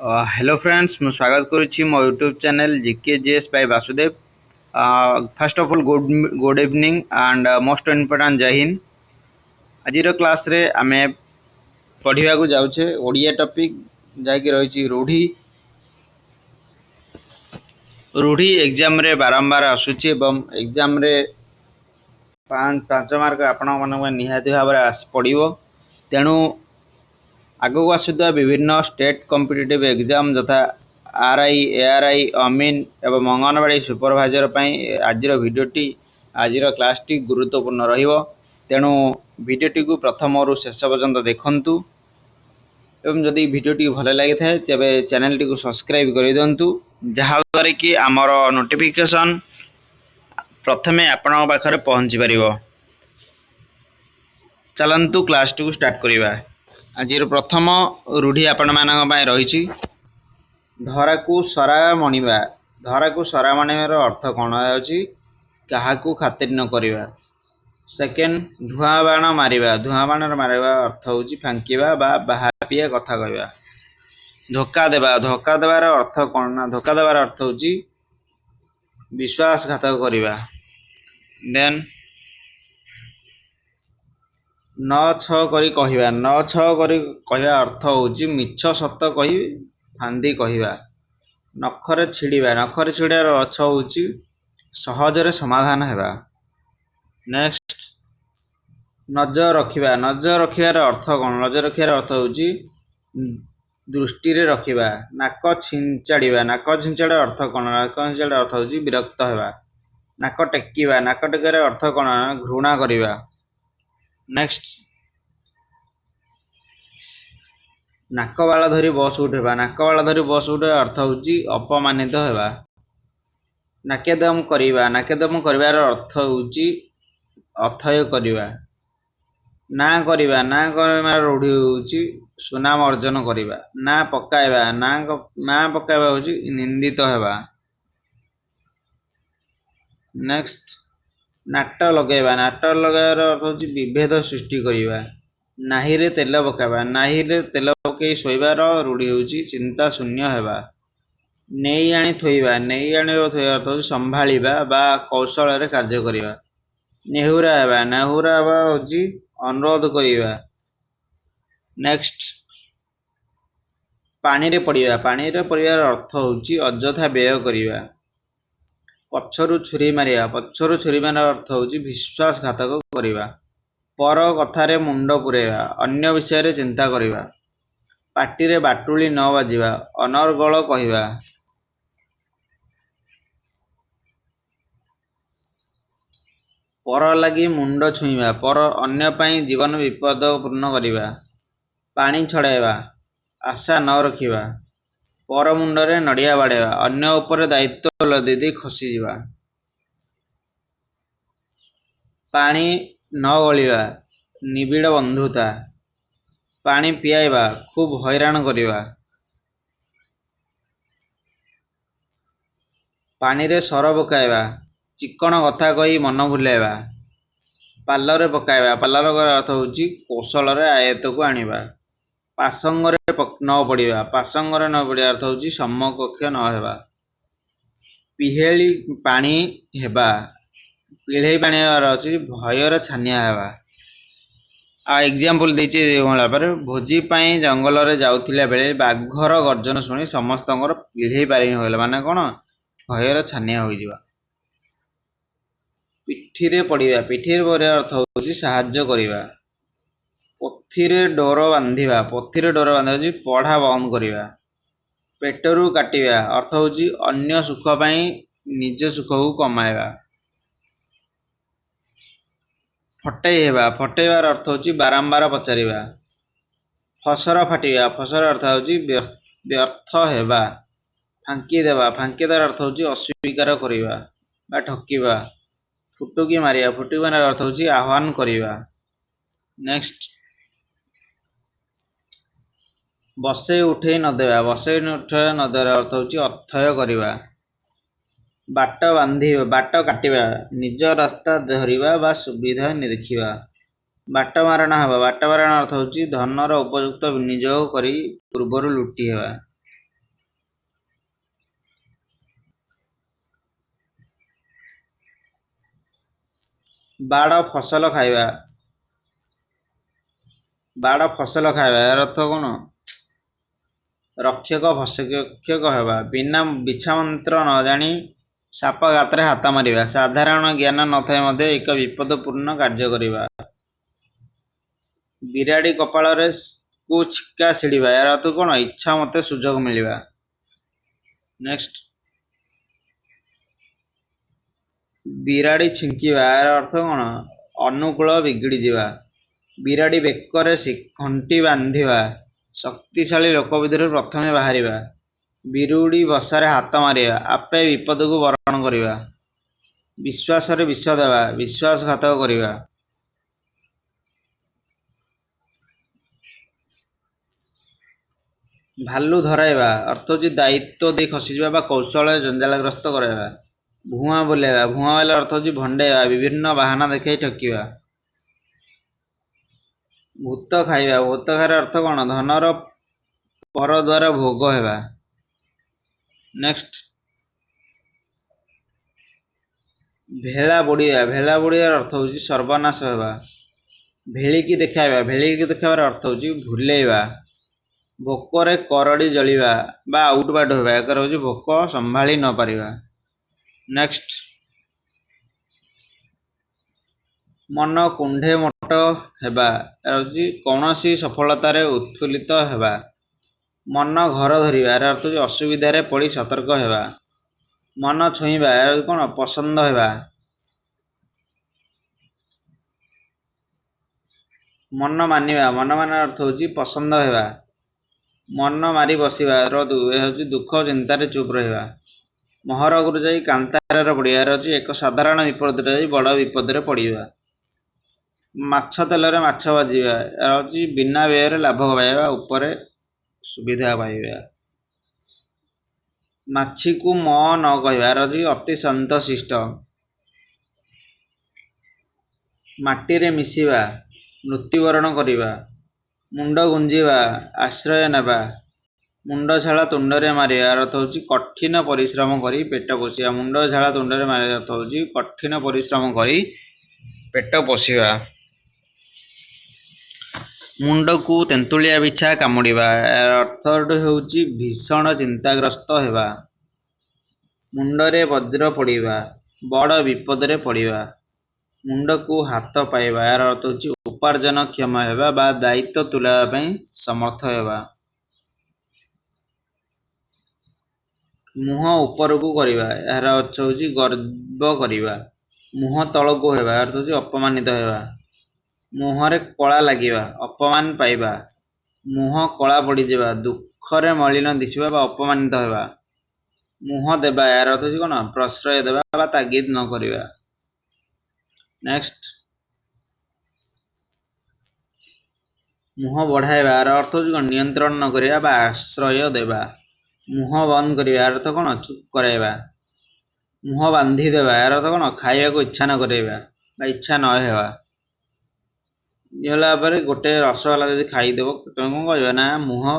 Hello friends मु स्वागत करुच्ची मो YouTube channel GK GS bye Vasudev. First of all good evening and most important जय हिंद। आज क्लास रे आमे पढ़िया को जाउछे ओडिया टॉपिक जाकी रही रूढ़ी। रूढ़ी एग्जाम रे बारंबार आसुची एवं एग्जाम रे 5 मार्क आपण मन निहाती भाव पड़ो। तेणु आगक आसुवा विभिन्न स्टेट कॉम्पिटिटिव एग्जाम यथा आरआई एआरआई अमीन एवं अंगनवाड़ी सुपरवाइजर आज भिडियोटी आज क्लासटी गुरुत्वपूर्ण रहिबो। तेणु भिडियोटी को प्रथम रु शेष पर्यंत देखंतु एवं जदि भिडियोटी भल लगी थाए तेबे चैनल टी को सब्सक्राइब कर दियंतु जहाद्वारा कि आमर नोटिफिकेशन प्रथमे आपण पाखरे पहुँची पारिबो। चलंतु क्लास टी को स्टार्ट करिबा। आज प्रथम रूढ़ी आपण मानक पय रहिछि धरा को सरा मणिबा। धरा को सरा मणिबार अर्थ कौन अछि काहाकू खातिर न करिबा। सेकेंड धुआं बाण मारिबा। धुआं बाण मारिबा अर्थ होछि फांकीबा बा बाहापिया कथा कहबा। धोखा देबा। धोखा देबार अर्थ कौन ना धोखा देबार अर्थ होछि विश्वासघातक करिबा। देन न छ करी कहिबा। न छ करी कहिबा अर्थ होछि मिछ सत कहि फांदी कहिबा। नखरे छिड़िबा। नखरे छिड़ार अर्थ होछि सहजरे समाधान हेबा। नेक्स्ट नजर रखिबा। नजर रखिबार अर्थ कौन। नजर रखिबार अर्थ होछि दृष्टि रे रखिबा। नाक छिंचाड़िबा। नाक छिंचाड़ार अर्थ कौन। नाक छिंचाड़ार अर्थ होछि विरक्त हेबा। नाक टेकिबा। नाक टेकिबार अर्थ कौन घृणा करिबा। नेक्स्ट नाक बाला धरी बस उठेबा। नाक बाला धरी बस उठेबा अर्थ होछि अपमानित हेबा। नाकेदम करिबा। नाकेदम करिबार अर्थ होछि अथय करिबा। ना करिबा। ना करिबार रूढ़ी होछि सुनाम अर्जन करिबा। ना पकाइबा। ना पकाइबा होछि निंदित हेबा। नेक्स्ट नाट लगेबा। नाट लगाइबार अर्थ होछि विभेद सृष्टि करिबा। नाही रे तेल पकाइबा। नाही रे तेल पकई शोइबार रूढ़ी होछि चिंता शून्य हेबा। नेई आनी थोइबा। नेई आनी थोइबा अर्थ होछि संभाळिबा बा कौशल रे कार्य करिबा। नेहुरा हेबा। नेहुरा हेबा होछि अनुरोध करिबा। नेक्स्ट पानी रे पड़िबा। पानी रे पड़िबार अर्थ होछि अଯଥା व्यय करिबा। पछरु छुरी मारिबा। पछरु छुरी मारिबार अर्थ होछि विश्वासघातक करिबा। पर कथारे मुंड पुरेबा। अन्य विषय रे चिंता करिबा। पाटी रे बाटुली न बाजिबा। अनर्गल कहिबा। पर लागि मुंड छुईबा। पर अन्य पई जीवन विपदपूर्ण करिबा। पानी छड़ाइबा। आशा न रखिबा। पर मुंडरे नड़िया बाड़ेबा। अन्य ऊपर दायित्व लदी दे खसी जिबा। पानी न गलिबा। निबिड़ बंधुता। पानी पियाइबा। खूब हैरान करिबा। पानी रे सर पकाइबा। चिकण कथा कही मन भुलाइबा। पालरे पकाइबा। पालर अर्थ होछि कौशल रे आयत्त को आनिबा। पासंग रे न पड़िबा। पासंग रे न पड़िबा अर्थ होछि समकक्ष न हेबा। पिहेली पानी हेबा। पिढ़ई पानी अर्थ भयर छानिया हेबा। आ एग्जांपल देछि होला पर भोजी पई जंगल रे जाउथिला बेले बाघर गर्जन सुनी समस्तଙ୍କର पिढ़ई पानी होला माने कोन भयर छानिया होई जिबा। पिठी रे पड़िबा। पिठी रे पड़िबा अर्थ होछि साहाय्य करिबा। पोथी रे डोर बांधिबा। पोथी रे डोर बांधिबा होछि पढ़ा बंद करिबा। पेटरू काटिबा अर्थ होछि अन्य सुख पई निज सुख को कमाइबा। फटई हेबा। फटईबार अर्थ होछि बारंबार पचारिबा। फसर फाटिबा। फसर अर्थ होछि व्यर्थ हेबा। फांकी देबा। फांकी देबार अर्थ होछि अस्वीकार करिबा बा ठकिबा। फुटुकी मारिबा। फुटुकी मारिबार अर्थ होछि आह्वान करिबा। नेक्स्ट बसई उठेई न देबा। बसई उठेई न देबार अर्थ होछि अथय करिबा। बाट बांधिबा। बाट काटिबा। निज रास्ता धरिबा बा सुविधा देखिबा। बाट मारणा हेबा। बाट मारणा अर्थ होछि धनर उपयुक्त विनियोग करी पूर्वरु लुटी हेबा। ବାଡ଼ ଫସଲ ଖାଇବା। ବାଡ଼ ଫସଲ ଖାଇବା ଏହାର ଅର୍ଥ କ'ଣ? ରକ୍ଷକ ଭକ୍ଷକ ହେବା। ବିନା ବିଛା ମନ୍ତ୍ର ନ ଜାଣି ସାପ ଗାତରେ ହାତ ମାରିବା। ସାଧାରଣ ଜ୍ଞାନ ନଥାଇ ମଧ୍ୟ ଏକ ବିପଦପୂର୍ଣ୍ଣ କାର୍ଯ୍ୟ କରିବା। ବିରାଡ଼ି କପାଳରେ କୁ ଛିକା ଛିଡ଼ିବା ଏହାର ଅର୍ଥ କ'ଣ? ଇଚ୍ଛା ମତେ ସୁଯୋଗ ମିଳିବା। ନେକ୍ସଟ, ବିରାଡ଼ି ଛିଙ୍କିବା ଏହାର ଅର୍ଥ କ'ଣ? ଅନୁକୂଳ ବିଗିଡ଼ି ଯିବା। ବିରାଡ଼ି ବେକରେ ଘଣ୍ଟି ବାନ୍ଧିବା। ଶକ୍ତିଶାଳୀ ଲୋକ ଭିତରୁ ପ୍ରଥମେ ବାହାରିବା। ବିରୁଡ଼ି ବସାରେ ହାତ ମାରିବା। ଆପେ ବିପଦକୁ ବରଣ କରିବା। ବିଶ୍ୱାସରେ ବିଷ ଦେବା। ବିଶ୍ୱାସଘାତକ କରିବା। ଭାଲୁ ଧରାଇବା ଅର୍ଥ ହେଉଛି ଦାୟିତ୍ୱ ଦେଇ ଖସିଯିବା ବା କୌଶଳରେ ଜଞ୍ଜାଳଗ୍ରସ୍ତ କରାଇବା। ଭୁଆଁ ବୁଲାଇବା। ଭୁଆଁ ବୁଲାଇବା ଅର୍ଥ ହେଉଛି ଭଣ୍ଡେଇବା, ବିଭିନ୍ନ ବାହାନା ଦେଖାଇ ଠକିବା। ଭୂତ ଖାଇବା। ଭୂତ ଖାଇବାର ଅର୍ଥ କ'ଣ? ଧନର ପର ଦ୍ୱାରା ଭୋଗ ହେବା। ନେକ୍ସଟ, ଭେଳା ବୁଡ଼ିବା। ଭେଳା ବୁଡ଼ିବାର ଅର୍ଥ ହେଉଛି ସର୍ବନାଶ ହେବା। ଭେଳିକି ଦେଖାଇବା। ଭେଳିକି ଦେଖାଇବାର ଅର୍ଥ ହେଉଛି ଭୁଲେଇବା। ଭୋକରେ କରଡ଼ି ଜଳିବା ବା ଆଉଟ ବାଟ ହେବା। ଏକର ହେଉଛି ଭୋକ ସମ୍ଭାଳି ନ ପାରିବା। ନେକ୍ସଟ, ମନ କୁଣ୍ଢେ ମୋଟ ହେବା ହେଉଛି କୌଣସି ସଫଳତାରେ ଉତ୍ଫୁଲ୍ଲିତ ହେବା। ମନ ଘର ଧରିବା ଏହାର ଅର୍ଥ ହେଉଛି ଅସୁବିଧାରେ ପଡ଼ି ସତର୍କ ହେବା। ମନ ଛୁଇଁବା ଏହା ହେଉଛି କ'ଣ? ପସନ୍ଦ ହେବା। ମନ ମାନିବା। ମନ ମାନିବା ଅର୍ଥ ହେଉଛି ପସନ୍ଦ ହେବା। ମନ ମାରି ବସିବା ଏହା ହେଉଛି ଦୁଃଖ ଚିନ୍ତାରେ ଚୁପ୍ ରହିବା। ମହରଗରୁ ଯାଇ କାନ୍ତାରରେ ପଡ଼ିବା ଏହାର ହେଉଛି ଏକ ସାଧାରଣ ବିପଦରେ ଯାଇ ବଡ଼ ବିପଦରେ ପଡ଼ିବା। ମାଛ ତେଲରେ ମାଛ ବାଜିବା ଏହା ହେଉଛି ବିନା ବ୍ୟୟରେ ଲାଭ ପାଇବା, ଉପରେ ସୁବିଧା ପାଇବା। ମାଛିକୁ ମ ନ କହିବା ଏହାର ହେଉଛି ଅତି ଶାନ୍ତଶିଷ୍ଟ। ମାଟିରେ ମିଶିବା, ମୃତ୍ୟୁବରଣ କରିବା। ମୁଣ୍ଡ ଗୁଞ୍ଜିବା, ଆଶ୍ରୟ ନେବା। ମୁଣ୍ଡ ଝାଳ ତୁଣ୍ଡରେ ମାରିବା ଅର୍ଥ ହେଉଛି କଠିନ ପରିଶ୍ରମ କରି ପେଟ ପୋଷିବା। ମୁଣ୍ଡ ଝାଳ ତୁଣ୍ଡରେ ମାରିବା ଅର୍ଥ ହେଉଛି କଠିନ ପରିଶ୍ରମ କରି ପେଟ ପୋଷିବା। ମୁଣ୍ଡକୁ ତେନ୍ତୁଳିଆ ବିଛା କାମୁଡ଼ିବା ଅର୍ଥଟି ହେଉଛି ଭୀଷଣ ଚିନ୍ତାଗ୍ରସ୍ତ ହେବା। ମୁଣ୍ଡରେ ବଜ୍ର ପଡ଼ିବା, ବଡ଼ ବିପଦରେ ପଡ଼ିବା। ମୁଣ୍ଡକୁ ହାତ ପାଇବା ଏହାର ଅର୍ଥ ହେଉଛି ଉପାର୍ଜନକ୍ଷମ ହେବା ବା ଦାୟିତ୍ୱ ତୁଲାଇବା ପାଇଁ ସମର୍ଥ ହେବା। ମୁହଁ ଉପରକୁ କରିବା ଏହାର ଅର୍ଥ ହେଉଛି ଗର୍ବ କରିବା। ମୁହଁ ତଳକୁ ହେବା ଅର୍ଥ ହେଉଛି ଅପମାନିତ ହେବା। ମୁହଁରେ କଳା ଲାଗିବା, ଅପମାନ ପାଇବା। ମୁହଁ କଳା ପଡ଼ିଯିବା, ଦୁଃଖରେ ମଳିନ ଦିଶିବା ବା ଅପମାନିତ ହେବା। ମୁହଁ ଦେବା ଏହାର ଅର୍ଥ ହେଉଛି କ'ଣ? ପ୍ରଶ୍ରୟ ଦେବା ବା ତାଗିଦ ନ କରିବା। ନେକ୍ସଟ, ମୁହଁ ବଢ଼ାଇବା ଏହାର ଅର୍ଥ ହେଉଛି କ'ଣ? ନିୟନ୍ତ୍ରଣ ନ କରିବା ବା ଆଶ୍ରୟ ଦେବା। ମୁହଁ ବନ୍ଦ କରିବା ଏହାର ଅର୍ଥ କ'ଣ? ଚୁପ୍ କରାଇବା। ମୁହଁ ବାନ୍ଧି ଦେବା ଏହାର ଅର୍ଥ କ'ଣ? ଖାଇବାକୁ ଇଚ୍ଛା ନ କରାଇବା ବା ଇଚ୍ଛା ନ ହେବା। ହେଲା ପରେ ଗୋଟେ ରସଗୋଲା ଯଦି ଖାଇଦେବ ତମେ କ'ଣ କହିବ ନା ମୁହଁ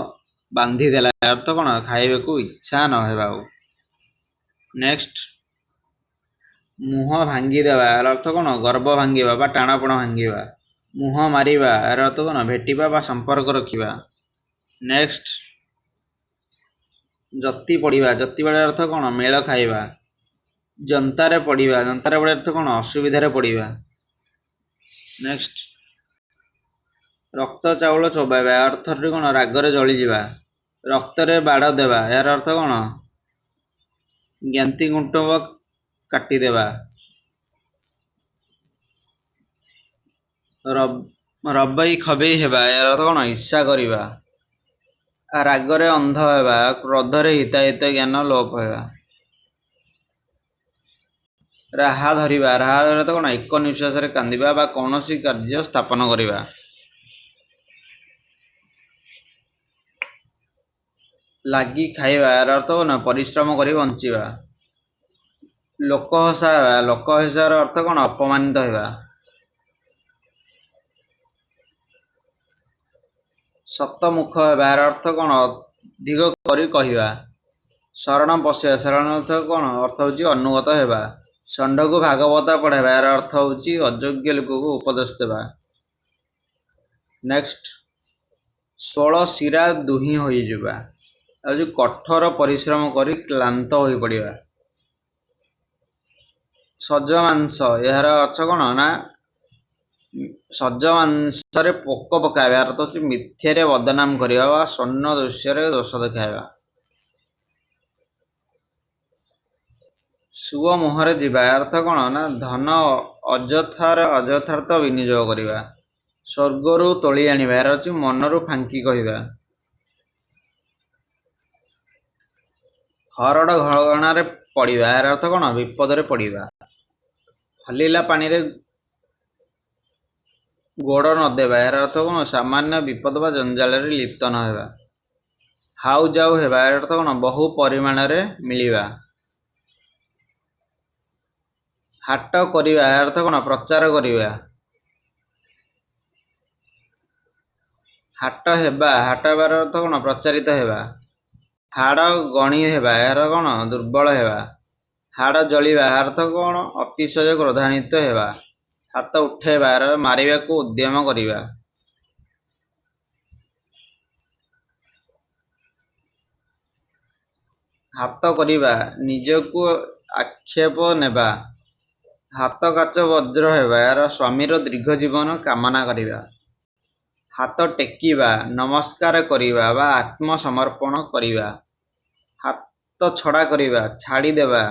ବାନ୍ଧିଦେଲା ଅର୍ଥ କ'ଣ? ଖାଇବାକୁ ଇଚ୍ଛା ନ ହେବା। ନେକ୍ସଟ, ମୁହଁ ଭାଙ୍ଗିଦେବା ଏହାର ଅର୍ଥ କ'ଣ? ଗର୍ବ ଭାଙ୍ଗିବା ବା ଟାଣପଣ ଭାଙ୍ଗିବା। ମୁହଁ ମାରିବା ଏହାର ଅର୍ଥ କ'ଣ? ଭେଟିବା ବା ସମ୍ପର୍କ ରଖିବା। ନେକ୍ସଟ, ଜତି ପଡ଼ିବା। ଜତି ପଡ଼ିବାର ଅର୍ଥ କ'ଣ? ମେଳ ଖାଇବା। ଜନ୍ତାରେ ପଡ଼ିବା। ଜନ୍ତାରେ ପଡ଼ିବାର ଅର୍ଥ କ'ଣ? ଅସୁବିଧାରେ ପଡ଼ିବା। ନେକ୍ସଟ, ରକ୍ତ ଚାଉଳ ଚୋବାଇବା ଅର୍ଥଟି କ'ଣ? ରାଗରେ ଜଳିଯିବା। ରକ୍ତରେ ବାଡ଼ ଦେବା ଏହାର ଅର୍ଥ କ'ଣ? ଜ୍ଞାତି କୁଟୁମ୍ବ କାଟିଦେବା। ରବେଇ ଖବେଇ ହେବା ଏହାର ଅର୍ଥ କ'ଣ? ঈର୍ଷା କରିବା। ରାଗରେ ଅନ୍ଧ ହେବା, କ୍ରୋଧରେ ହିତାହିତ ଜ୍ଞାନ ଲୋପ ହେବା। ରାହା ଧରିବା। ରାହା ଧରିବା ଅର୍ଥ କ'ଣ? ଏକ ନିଶ୍ୱାସରେ କାନ୍ଦିବା ବା କୌଣସି କାର୍ଯ୍ୟ ସ୍ଥାପନ କରିବା। ଲାଗି ଖାଇବା ଏହାର ଅର୍ଥ କ'ଣ? ପରିଶ୍ରମ କରି ବଞ୍ଚିବା। ଲୋକ ହସାଇବା। ଲୋକ ହସାଇବାର ଅର୍ଥ କ'ଣ? ଅପମାନିତ ହେବା। ଶତମୁଖ ହେବା ଏହାର ଅର୍ଥ କ'ଣ? ଅଧିକ କରି କହିବା। ଶରଣ ପଶିବା। ଶରଣ ଅର୍ଥ କ'ଣ? ଅର୍ଥ ହେଉଛି ଅନୁଗତ ହେବା। ଷଣ୍ଢ को भागवत पढ़ाइबा यार अर्थ होची अयोग्य लोक को उपदेश देबा। नेक्स्ट 16 शिरा दुही होई जिबा आ जो कठोर परिश्रम करी क्लांत होई पड़िबा। सज मांस यार अर्थ कोन ना सज मांसरे पोक पकाइबा अर्थ होची मिथ्यारे बदनाम करिबा वा स्वर्ण दृश्य दोष देखाइबा। सुओ मुहरे जीवा अर्थ कोन ना धन अजथार्थ विनियोग करिबा। स्वर्गरु तोली आनिबा यार अछि मनरु फांकी कहिबा। हरड घरणारे पड़िबा यार अर्थ कोन विपदरे पड़िबा। हलिला पानी रे गोड़ न देबा यार अर्थ कोन सामान्य विपद बा जंजाल रे लिप्त न हेबा। हाउ जाउ हेबा यार अर्थ कोन बहु परिमाण रे मिलिबा। हाट करिबा यार अर्थ कोन प्रचार करिबा। हाट हेबा हाटबार अर्थ कोन प्रचारित हेबा। हाड़ गणी हेबा यार कोन दुर्बल हेबा। हाड़ जलिबा अर्थ कोन अतिशय क्रोधान्वित हेबा। हाथ उठेबा यार मारिबा को उद्यम करिबा। हाथ करिबा निजको आक्षेप नेबा। हाथ काच वज्र हेबा यार स्वामीर दीर्घ जीवन कामना करिबा। हाथ टेकिबा नमस्कार करिबा बा आत्मसमर्पण करिबा। हाथ छड़ा करिबा छाड़ी देबा।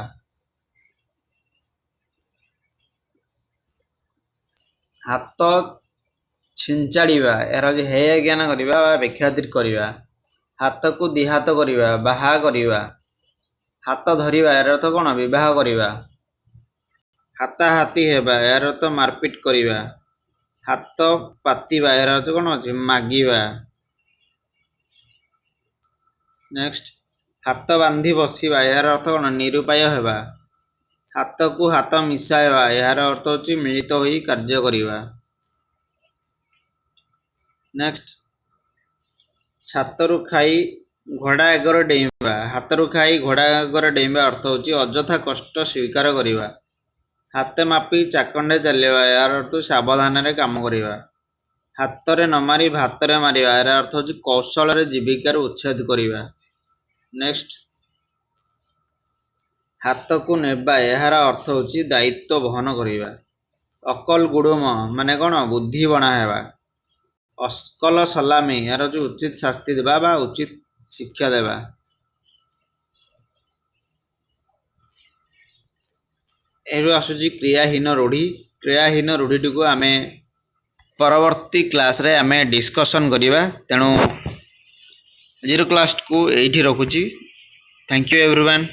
हाथ छिंचाड़िबा यार हे ज्ञान करिबा बा बेख्यातिर करिबा। हाथ को दिहात करिबा बाहा करिबा। हाथ धरिबा यार अर्थ कोन विवाह करिबा। हाथा हाथी हेबा यार अर्थ मारपिट करिबा। हाथ पातिबा यार अर्थ कोन अछि मागिबा। नेक्स्ट हाथ बांधी बसिबा यार अर्थ कोन निरुपाय हेबा। हाथ को हाथ मिसाइबा यार अर्थ अछि मिलित होई कार्य करिबा। नेक्स्ट छातरु खाई घोड़ा एगर डेइबा। हाथरु खाई घोड़ा एगर डेइबा अर्थ होची अजथा कष्ट स्वीकार करिबा। हाथे मापी चाकंडे चलिबा यार अर्थ सावधान रे काम करिबा। हाथरे न मारी भातरे मारिबा यार अर्थ होची कौशल रे जीविकार उच्छेद करिबा। नेक्स्ट हाथ को नेबा यार अर्थ होची दायित्व वहन करिबा। अकल गुडुम माने कोन बुद्धि बना हेबा। अस्कल सलामी यार जो उचित शास्ति देबा बा उचित शिक्षा देबा। एरु आसुची क्रियाहीन रूढ़ी। क्रियाहीन रूढ़ी को आमे परवर्ती क्लास रे आमे डिस्कशन करिबा। तेणु जीरो क्लास को एठी रखुची। Thank you everyone.